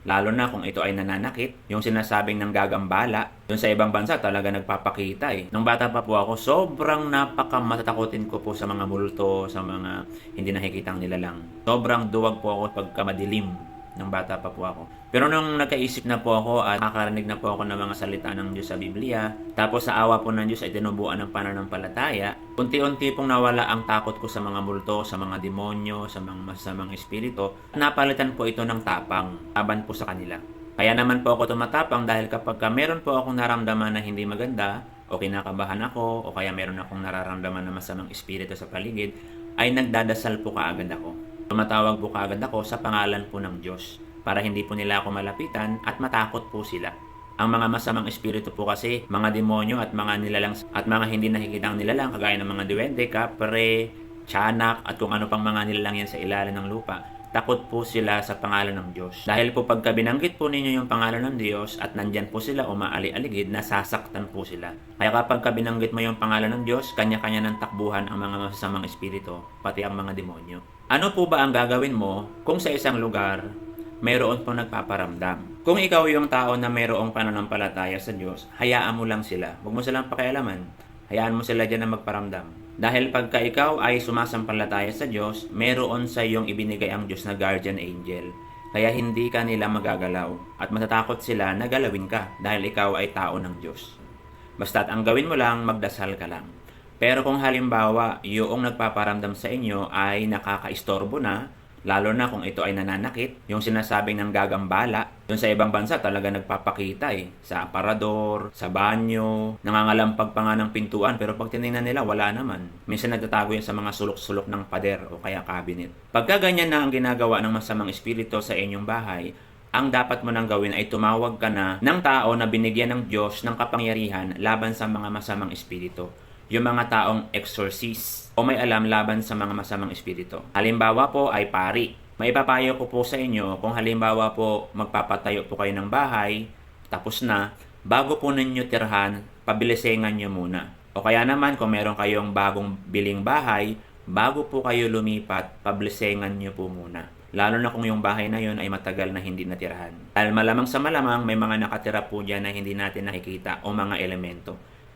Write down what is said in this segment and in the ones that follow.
Lalo na kung ito ay nananakit, yung sinasabing nanggagambala. Yung sa ibang bansa talaga nagpapakita eh. Nung bata pa po ako, sobrang napakamatatakotin ko po sa mga multo, sa mga hindi nakikitang nilalang. Sobrang duwag po ako pagka madilim nung bata pa po ako. Pero nung nagkaisip na po ako at nakakarinig na po ako ng mga salita ng Diyos sa Biblia, tapos sa awa po ng Diyos ay tinubuan ng pananampalataya, unti-unti pong nawala ang takot ko sa mga multo, sa mga demonyo, sa mga masamang espiritu. Napalitan po ito ng tapang, laban po sa kanila. Kaya naman po ako tumatapang dahil kapag meron po akong naramdaman na hindi maganda, o kinakabahan ako, o kaya meron akong nararamdaman na masamang espiritu sa paligid, ay nagdadasal po kaagad ako. Tumatawag po kaagad ako sa pangalan po ng Diyos para hindi po nila ako malapitan at matakot po sila. Ang mga masamang espiritu po kasi, mga demonyo at mga nilalang at mga hindi nakikitang nilalang kagaya ng mga duwende, kapre, tiyanak at kung ano pang mga nilalang yan sa ilalim ng lupa, takot po sila sa pangalan ng Diyos. Dahil po pagka binanggit po ninyo yung pangalan ng Diyos at nandyan po sila umaali-aligid, nasasaktan po sila. Kaya kapag binanggit mo yung pangalan ng Diyos, kanya-kanya ng takbuhan ang mga masasamang espiritu, pati ang mga demonyo. Ano po ba ang gagawin mo kung sa isang lugar mayroon pong nagpaparamdam? Kung ikaw yung tao na mayroong pananampalataya sa Diyos, hayaan mo lang sila. Huwag mo silang pakialaman. Hayaan mo sila dyan na magparamdam. Dahil pagka ikaw ay sumasampalataya sa Diyos, mayroon sa iyong ibinigay ang Diyos na guardian angel. Kaya hindi ka nila magagalaw at matatakot sila na galawin ka dahil ikaw ay tao ng Diyos. Basta't ang gawin mo lang, magdasal ka lang. Pero kung halimbawa, yung nagpaparamdam sa inyo ay nakakaistorbo na, lalo na kung ito ay nananakit, yung sinasabing nanggagambala, yung sa ibang bansa talaga nagpapakita eh. Sa aparador, sa banyo, nangangalampag pa nga ng pintuan, pero pag tinignan nila, wala naman. Minsan nagtatago yan sa mga sulok-sulok ng pader o kaya cabinet. Pagka ganyan na ang ginagawa ng masamang espiritu sa inyong bahay, ang dapat mo nang gawin ay tumawag ka na ng tao na binigyan ng Diyos ng kapangyarihan laban sa mga masamang espiritu. Yung mga taong exorcist o may alam laban sa mga masamang espiritu. Halimbawa po ay pari. Maipapayo ko po sa inyo kung halimbawa po magpapatayo po kayo ng bahay, tapos na, bago po ninyo tirhan, pabilisengan nyo muna. O kaya naman kung meron kayong bagong biling bahay, bago po kayo lumipat, pabilisengan nyo po muna. Lalo na kung yung bahay na yon ay matagal na hindi natirahan. Dahil malamang sa malamang may mga nakatira po dyan na hindi natin nakikita o mga elemento.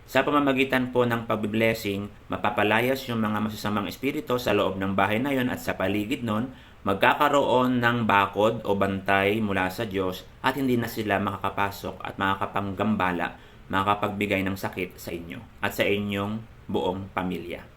Sa pamamagitan po ng pag-blessing, mapapalayas yung mga masasamang espiritu sa loob ng bahay na yon at sa paligid nun, magkakaroon ng bakod o bantay mula sa Diyos at hindi na sila makakapasok at makakapanggambala, makakapagbigay ng sakit sa inyo at sa inyong buong pamilya.